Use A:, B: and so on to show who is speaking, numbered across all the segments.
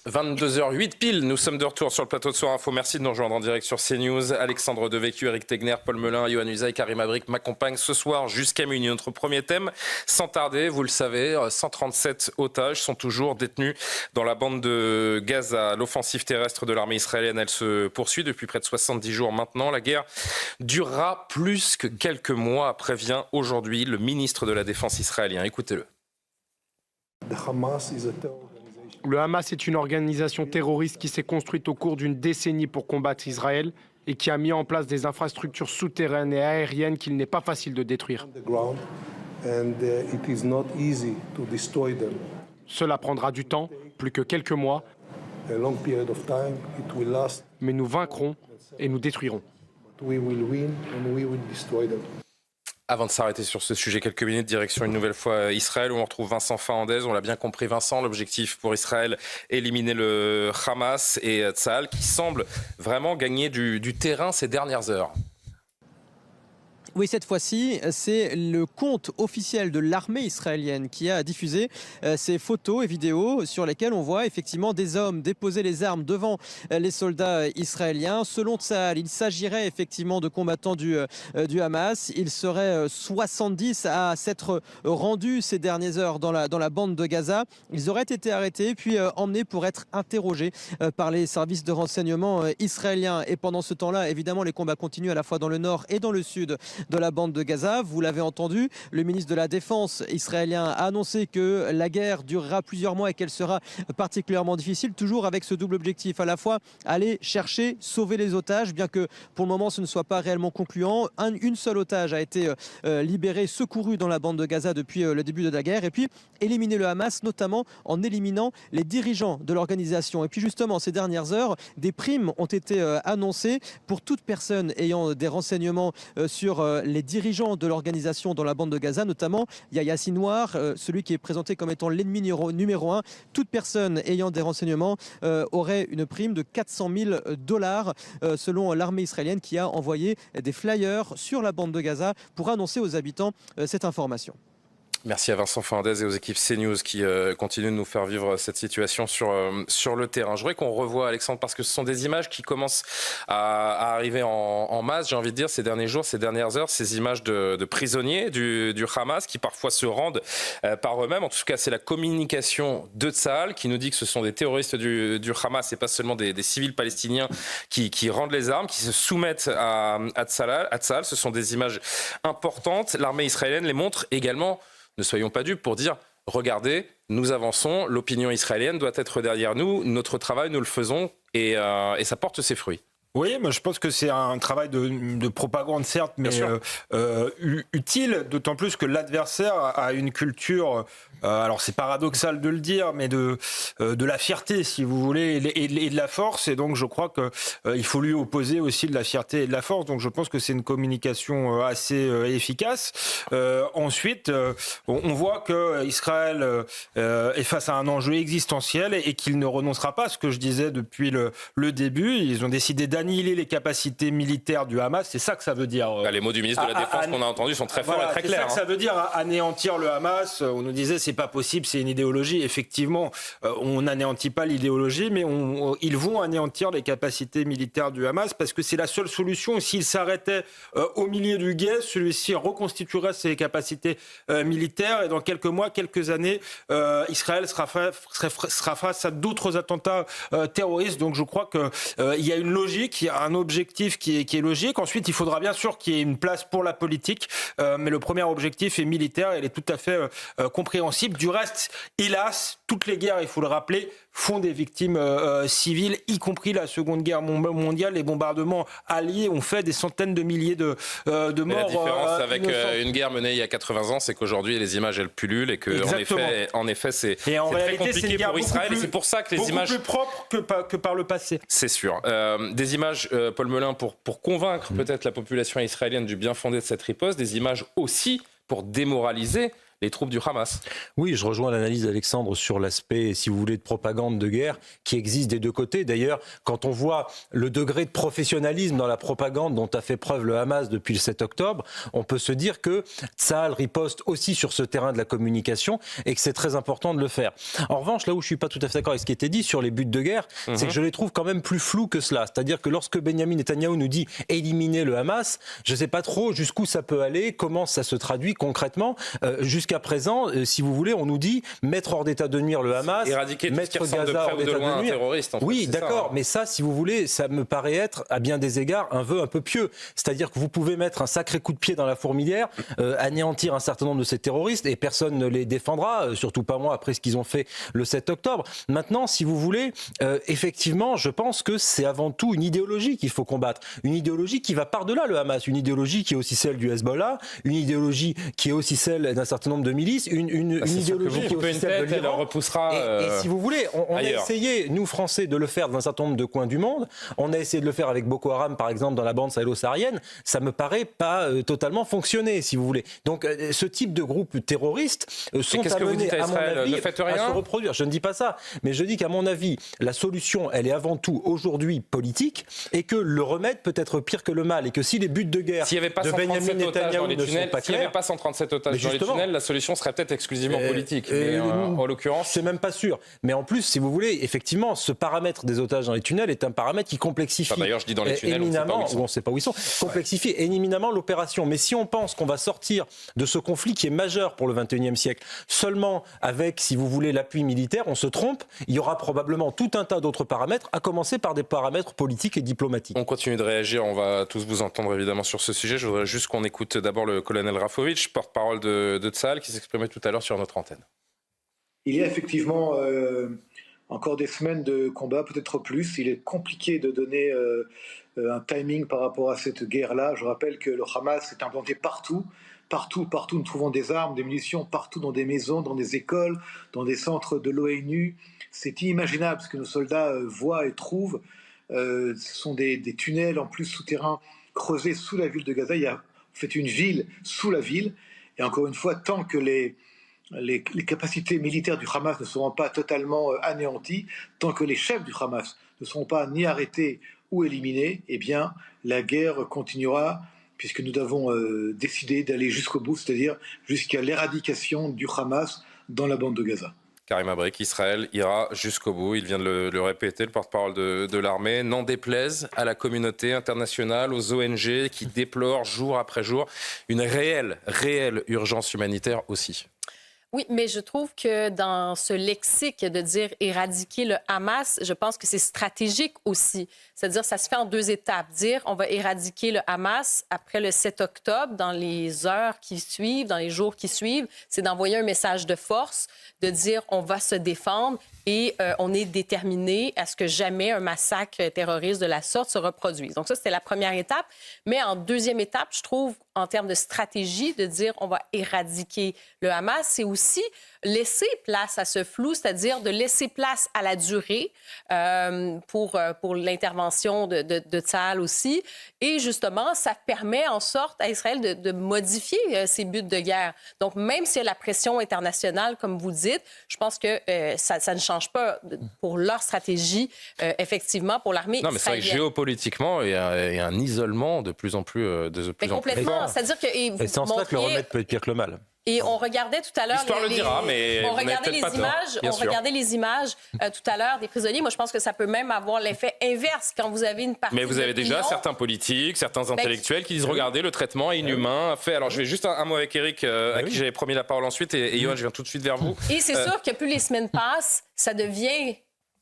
A: 22h08 pile, nous sommes de retour sur le plateau de Soir Info. Merci de nous rejoindre en direct sur CNews. Alexandre Devecchio, Eric Tegner, Paul Melun, Yohann Usaï, Karim Abric m'accompagnent ce soir jusqu'à minuit. Notre premier thème, sans tarder, vous le savez, 137 otages sont toujours détenus dans la bande de Gaza. L'offensive terrestre de l'armée israélienne, elle se poursuit depuis près de 70 jours maintenant. La guerre durera plus que quelques mois, prévient aujourd'hui le ministre de la Défense israélien. Écoutez-le.
B: Le Hamas est une organisation terroriste qui s'est construite au cours d'une décennie pour combattre Israël et qui a mis en place des infrastructures souterraines et aériennes qu'il n'est pas facile de détruire. Cela prendra du temps, plus que quelques mois, mais nous vaincrons et nous détruirons.
A: Avant de s'arrêter sur ce sujet, quelques minutes, direction une nouvelle fois Israël, où on retrouve Vincent Fernandez. On l'a bien compris, Vincent, l'objectif pour Israël, éliminer le Hamas et Tsahal, qui semble vraiment gagner du terrain ces dernières heures.
C: Oui, cette fois-ci, c'est le compte officiel de l'armée israélienne qui a diffusé ces photos et vidéos sur lesquelles on voit effectivement des hommes déposer les armes devant les soldats israéliens. Selon Tsahal, il s'agirait effectivement de combattants du Hamas. Il serait 70 à s'être rendus ces dernières heures dans la bande de Gaza. Ils auraient été arrêtés puis emmenés pour être interrogés par les services de renseignement israéliens. Et pendant ce temps-là, évidemment, les combats continuent à la fois dans le nord et dans le sud de la bande de Gaza. Vous l'avez entendu, le ministre de la Défense israélien a annoncé que la guerre durera plusieurs mois et qu'elle sera particulièrement difficile, toujours avec ce double objectif, à la fois aller chercher, sauver les otages, bien que pour le moment ce ne soit pas réellement concluant. Une seule otage a été libérée, secourue dans la bande de Gaza depuis le début de la guerre, et puis éliminer le Hamas, notamment en éliminant les dirigeants de l'organisation. Et puis justement, ces dernières heures, des primes ont été annoncées pour toute personne ayant des renseignements sur les dirigeants de l'organisation dans la bande de Gaza, notamment Yahya Sinwar, celui qui est présenté comme étant l'ennemi numéro 1. Toute personne ayant des renseignements aurait une prime de 400 000 $, selon l'armée israélienne, qui a envoyé des flyers sur la bande de Gaza pour annoncer aux habitants cette information.
A: Merci à Vincent Fernandez et aux équipes CNews qui continuent de nous faire vivre cette situation sur le terrain. Je voudrais qu'on revoie, Alexandre, parce que ce sont des images qui commencent à arriver en masse, j'ai envie de dire, ces derniers jours, ces dernières heures, ces images de prisonniers du Hamas qui parfois se rendent par eux-mêmes. En tout cas, c'est la communication de Tsahal qui nous dit que ce sont des terroristes du Hamas et pas seulement des civils palestiniens qui rendent les armes, qui se soumettent à Tsahal. Ce sont des images importantes. L'armée israélienne les montre également. Ne soyons pas dupes pour dire, regardez, nous avançons, l'opinion israélienne doit être derrière nous, notre travail, nous le faisons et ça porte ses fruits.
D: Oui, moi je pense que c'est un travail de propagande, certes, mais utile, d'autant plus que l'adversaire a une culture, alors c'est paradoxal de le dire, mais de la fierté, si vous voulez, et de la force, et donc je crois qu'il faut lui opposer aussi de la fierté et de la force, donc je pense que c'est une communication assez efficace. Ensuite, on voit qu'Israël est face à un enjeu existentiel et qu'il ne renoncera pas à ce que je disais depuis le début. Ils ont décidé d'annihiler les capacités militaires du Hamas, c'est ça que ça veut dire.
A: Les mots du ministre de la Défense qu'on a entendus sont très forts et très clairs.
D: C'est ça que ça veut dire, anéantir le Hamas. On nous disait c'est pas possible, c'est une idéologie. Effectivement, on n'anéantit pas l'idéologie, mais ils vont anéantir les capacités militaires du Hamas parce que c'est la seule solution. S'il s'arrêtait au milieu du guet, celui-ci reconstituerait ses capacités militaires et dans quelques mois, quelques années, Israël sera face à d'autres attentats terroristes. Donc je crois qu'il y a une logique, il y a un objectif qui est logique. Ensuite, il faudra bien sûr qu'il y ait une place pour la politique, mais le premier objectif est militaire, il est tout à fait compréhensible. Du reste, hélas, toutes les guerres, il faut le rappeler, font des victimes civiles, y compris la Seconde Guerre mondiale. Les bombardements alliés ont fait des centaines de milliers de morts.
A: Mais la différence avec une guerre menée il y a 80 ans, c'est qu'aujourd'hui, les images, elles pullulent et que, en effet, c'est très compliqué pour Israël. Et c'est pour ça que les images...
D: Beaucoup plus propres que par le passé.
A: C'est sûr. Des images, Paul Melun, pour convaincre peut-être la population israélienne du bien fondé de cette riposte, des images aussi pour démoraliser les troupes du Hamas.
E: Oui, je rejoins l'analyse d'Alexandre sur l'aspect, si vous voulez, de propagande de guerre qui existe des deux côtés. D'ailleurs, quand on voit le degré de professionnalisme dans la propagande dont a fait preuve le Hamas depuis le 7 octobre, on peut se dire que Tsahal riposte aussi sur ce terrain de la communication et que c'est très important de le faire. En revanche, là où je suis pas tout à fait d'accord avec ce qui était dit sur les buts de guerre, c'est que je les trouve quand même plus flous que cela. C'est-à-dire que lorsque Benyamin Netanyahou nous dit éliminer le Hamas, je ne sais pas trop jusqu'où ça peut aller, comment ça se traduit concrètement. Jusqu'à présent, si vous voulez, on nous dit mettre hors d'état de nuire le Hamas,
A: éradiquer
E: mettre
A: tout ce qui ressemble
E: Gaza
A: de
E: hors
A: près ou de
E: d'état
A: loin
E: de
A: un
E: nuire.
A: terroriste. En fait,
E: Oui,
A: c'est
E: d'accord,
A: ça, hein.
E: mais ça, si vous voulez, ça me paraît être, à bien des égards, un vœu un peu pieux. C'est-à-dire que vous pouvez mettre un sacré coup de pied dans la fourmilière, anéantir un certain nombre de ces terroristes, et personne ne les défendra, surtout pas moi, après ce qu'ils ont fait le 7 octobre. Maintenant, si vous voulez, effectivement, je pense que c'est avant tout une idéologie qu'il faut combattre. Une idéologie qui va par-delà le Hamas, une idéologie qui est aussi celle du Hezbollah, une idéologie qui est aussi celle d'un certain nombre de milices, une idéologie qui est aussi celle de l'Iran.
A: Repoussera,
E: et si vous voulez, on a essayé, nous Français, de le faire dans un certain nombre de coins du monde. On a essayé de le faire avec Boko Haram, par exemple, dans la bande sahélo-saharienne. Ça me paraît pas totalement fonctionner, si vous voulez. Donc, ce type de groupes terroristes sont amenés, à mon avis, à se reproduire. Je ne dis pas ça, mais je dis qu'à mon avis, la solution, elle est avant tout aujourd'hui politique, et que le remède peut être pire que le mal, et que si les buts de guerre de Benyamin Netanyahou ne sont pas clairs,
A: s'il n'y avait pas 137 otages dans les tunnels, la solution serait peut-être exclusivement politique. Mais en l'occurrence,
E: c'est même pas sûr. Mais en plus, si vous voulez, effectivement, ce paramètre des otages dans les tunnels est un paramètre qui complexifie.
A: D'ailleurs, je dis dans les tunnels,
E: on ne sait pas où ils sont. Complexifie éminemment l'opération. Mais si on pense qu'on va sortir de ce conflit qui est majeur pour le XXIe siècle, seulement avec, si vous voulez, l'appui militaire, on se trompe. Il y aura probablement tout un tas d'autres paramètres, à commencer par des paramètres politiques et diplomatiques.
A: On continue de réagir. On va tous vous entendre évidemment sur ce sujet. Je voudrais juste qu'on écoute d'abord le colonel Rafovitch, porte-parole de Tsahal, qui s'exprimait tout à l'heure sur notre antenne.
F: Il y a effectivement encore des semaines de combat, peut-être plus. Il est compliqué de donner un timing par rapport à cette guerre-là. Je rappelle que le Hamas est implanté partout. Partout, nous trouvons des armes, des munitions, partout dans des maisons, dans des écoles, dans des centres de l'ONU. C'est inimaginable ce que nos soldats voient et trouvent. Ce sont des tunnels en plus souterrains creusés sous la ville de Gaza. Il y a en fait une ville sous la ville. Et encore une fois, tant que les capacités militaires du Hamas ne seront pas totalement anéanties, tant que les chefs du Hamas ne seront pas ni arrêtés ou éliminés, eh bien, la guerre continuera, puisque nous avons décidé d'aller jusqu'au bout, c'est-à-dire jusqu'à l'éradication du Hamas dans la bande de Gaza.
A: Karim Abrik, Israël ira jusqu'au bout. Il vient de le répéter, le porte-parole de l'armée. N'en déplaise à la communauté internationale, aux ONG qui déplorent jour après jour une réelle urgence humanitaire aussi.
G: Oui, mais je trouve que dans ce lexique de dire éradiquer le Hamas, je pense que c'est stratégique aussi. C'est-à-dire, ça se fait en deux étapes. Dire on va éradiquer le Hamas après le 7 octobre, dans les heures qui suivent, dans les jours qui suivent, c'est d'envoyer un message de force, de dire on va se défendre et on est déterminé à ce que jamais un massacre terroriste de la sorte se reproduise. Donc ça, c'était la première étape. Mais en deuxième étape, je trouve, en termes de stratégie, de dire on va éradiquer le Hamas, c'est aussi laisser place à ce flou, c'est-à-dire de laisser place à la durée pour l'intervention de Tsahal aussi. Et justement, ça permet en sorte à Israël de modifier ses buts de guerre. Donc, même s'il y a la pression internationale, comme vous dites, je pense que ça ne change pas pour leur stratégie, effectivement, pour l'armée israélienne.
A: Non, mais c'est vrai que géopolitiquement, il y a un isolement de plus en plus
G: complètement. C'est-à-dire que...
E: Et c'est en cela que le remède peut être pire que le mal.
G: Et on regardait tout à l'heure...
A: L'histoire le dira, mais
G: on regardait les images tout à l'heure des prisonniers. Moi, je pense que ça peut même avoir l'effet inverse quand vous avez une partie...
A: Mais vous avez déjà certains politiques, certains intellectuels qui disent regardez, le traitement est inhumain. Fait. Alors, je vais juste un mot avec Eric, à qui j'avais promis la parole ensuite. Et Yohann, je viens tout de suite vers vous.
G: Et c'est sûr que plus les semaines passent, ça devient...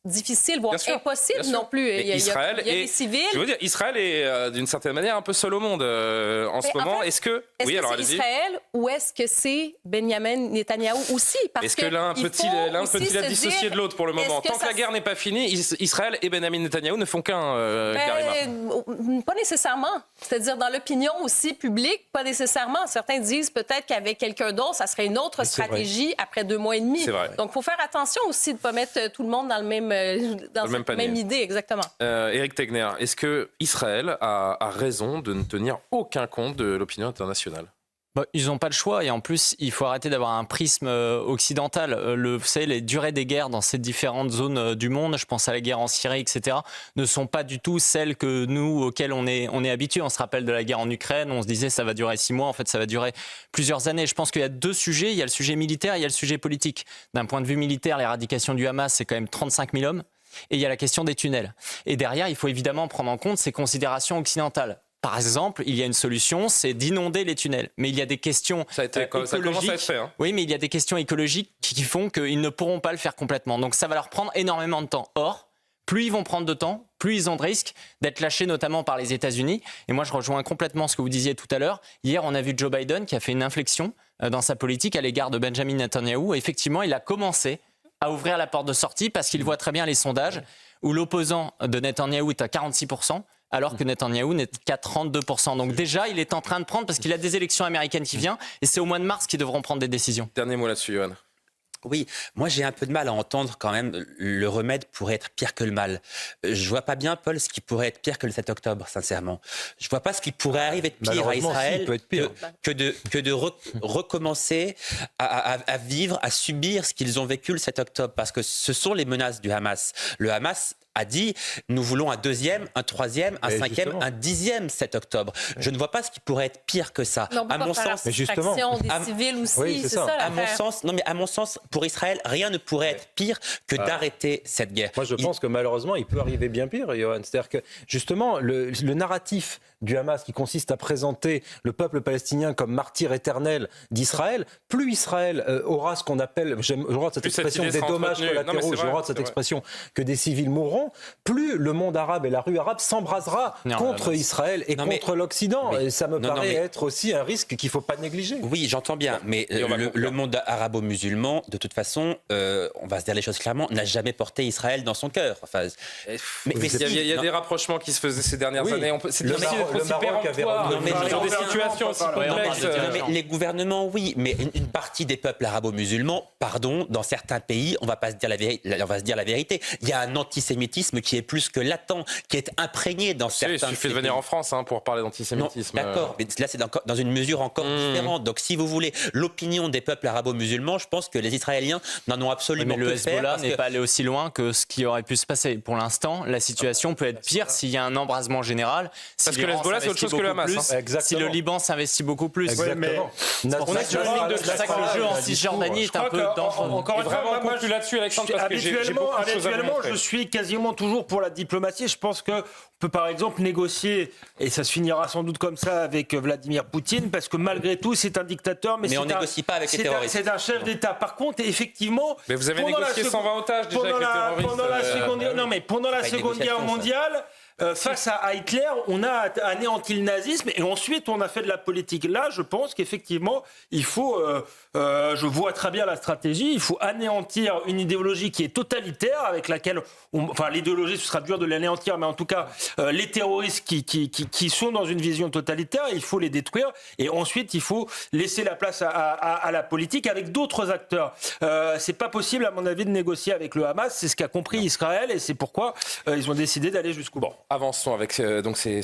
G: difficile, voire impossible non plus. Il y a des civils.
A: Je veux dire, Israël est d'une certaine manière un peu seul au monde en ce moment.
G: Est-ce que c'est Israël ou est-ce que c'est Benyamin Netanyahou aussi?
A: Est-ce que l'un peut-il être dissocié de l'autre pour le moment? Tant que la guerre n'est pas finie, Israël et Benyamin Netanyahou ne font qu'un, Karima.
G: Pas nécessairement. C'est-à-dire dans l'opinion aussi publique, pas nécessairement. Certains disent peut-être qu'avec quelqu'un d'autre, ça serait une autre stratégie après 2 mois et demi. Donc, il faut faire attention aussi de ne pas mettre tout le monde dans le même même idée, exactement.
A: Éric Tegner, est-ce que Israël a raison de ne tenir aucun compte de l'opinion internationale?
H: Ils n'ont pas le choix et en plus, il faut arrêter d'avoir un prisme occidental. Vous savez, les durées des guerres dans ces différentes zones du monde, je pense à la guerre en Syrie, etc., ne sont pas du tout celles que nous, auxquelles on est habitués. On se rappelle de la guerre en Ukraine, on se disait ça va durer 6 mois, en fait ça va durer plusieurs années. Je pense qu'il y a 2 sujets, il y a le sujet militaire et il y a le sujet politique. D'un point de vue militaire, l'éradication du Hamas, c'est quand même 35 000 hommes. Et il y a la question des tunnels. Et derrière, il faut évidemment prendre en compte ces considérations occidentales. Par exemple, il y a une solution, c'est d'inonder les tunnels. Mais il y a des questions
A: ça commence à être fait. Hein.
H: Oui, mais il y a des questions écologiques qui font qu'ils ne pourront pas le faire complètement. Donc ça va leur prendre énormément de temps. Or, plus ils vont prendre de temps, plus ils ont de risques d'être lâchés, notamment par les États-Unis. Et moi, je rejoins complètement ce que vous disiez tout à l'heure. Hier, on a vu Joe Biden qui a fait une inflexion dans sa politique à l'égard de Benjamin Netanyahou. Et effectivement, il a commencé à ouvrir la porte de sortie parce qu'il voit très bien les sondages où l'opposant de Netanyahou est à 46%. Alors que Netanyahou n'est qu'à 32%. Donc déjà, il est en train de prendre, parce qu'il a des élections américaines qui viennent, et c'est au mois de mars qu'ils devront prendre des décisions.
A: Dernier mot là-dessus, Yohann.
I: Oui, moi j'ai un peu de mal à entendre quand même le remède pourrait être pire que le mal. Je vois pas bien, Paul, ce qui pourrait être pire que le 7 octobre, sincèrement. Je vois pas ce qui pourrait arriver de pire à Israël que de recommencer à vivre, à subir ce qu'ils ont vécu le 7 octobre. Parce que ce sont les menaces du Hamas. Le Hamas a dit nous voulons un 2e, un 3e, un 5e, un 10e 7 octobre. Je ne vois pas ce qui pourrait être pire que ça.
G: Mais on peut
I: à
G: pas
I: mon
G: faire
I: sens,
G: des civils aussi,
E: oui,
G: c'est ça
I: à mon sens, pour Israël, rien ne pourrait être pire que d'arrêter cette guerre.
E: Moi, je pense que malheureusement, il peut arriver bien pire, Yohann. C'est-à-dire que, justement, le narratif du Hamas qui consiste à présenter le peuple palestinien comme martyr éternel d'Israël, plus Israël aura ce qu'on appelle, j'aime cette expression, des dommages collatéraux, j'aura cette expression, que des civils mourront, plus le monde arabe et la rue arabe s'embrasera contre Israël et contre l'Occident. Et ça me paraît être aussi un risque qu'il ne faut pas négliger.
I: Oui, j'entends bien, mais le monde arabo-musulman, de toute façon, on va se dire les choses clairement, n'a jamais porté Israël dans son cœur. Enfin,
A: il y a des rapprochements qui se faisaient ces dernières années. C'est
E: le Maroc avait
A: sur des situations aussi complexes.
I: Les gouvernements, oui, mais une partie des peuples arabo-musulmans, pardon, dans certains pays, on va pas se dire on va se dire la vérité. Il y a un antisémitisme qui est plus que latent, qui est imprégné dans certains.
A: Il suffit de venir en France pour parler d'antisémitisme.
I: D'accord, mais là c'est dans une mesure encore différente. Donc si vous voulez l'opinion des peuples arabo-musulmans, je pense que les Israéliens n'en ont absolument
H: mais le Hezbollah n'est pas allé aussi loin que ce qui aurait pu se passer. Pour l'instant, la situation peut être pire s'il y a un embrasement général.
A: Parce que le Hezbollah, c'est autre chose que le Hamas.
H: Si le Liban s'investit beaucoup plus.
E: Exactement.
H: On est sur une ligne de crête. C'est ça que le jeu en Cisjordanie est un peu d'enfant.
D: Encore une fois, moi, là-dessus, Alexandre, parce que j'ai beaucoup de choses à vous montrer. Je suis quasiment toujours pour la diplomatie. Je pense qu'on peut par exemple négocier, et ça se finira sans doute comme ça avec Vladimir Poutine, parce que malgré tout, c'est un dictateur.
I: Mais on ne négocie pas avec les terroristes.
D: C'est un chef d'État. Par contre, effectivement...
A: Mais vous avez négocié 120 otages déjà avec les terroristes.
D: Pendant la Seconde Guerre mondiale... face à Hitler, on a anéanti le nazisme et ensuite on a fait de la politique. Là, je pense qu'effectivement, il faut, je vois très bien la stratégie, il faut anéantir une idéologie qui est totalitaire, avec laquelle, l'idéologie, ce sera dur de l'anéantir, mais en tout cas, les terroristes qui sont dans une vision totalitaire, il faut les détruire et ensuite, il faut laisser la place à la politique avec d'autres acteurs. C'est pas possible, à mon avis, de négocier avec le Hamas, c'est ce qu'a compris Israël et c'est pourquoi ils ont décidé d'aller jusqu'au bout.
A: Avançons avec donc ces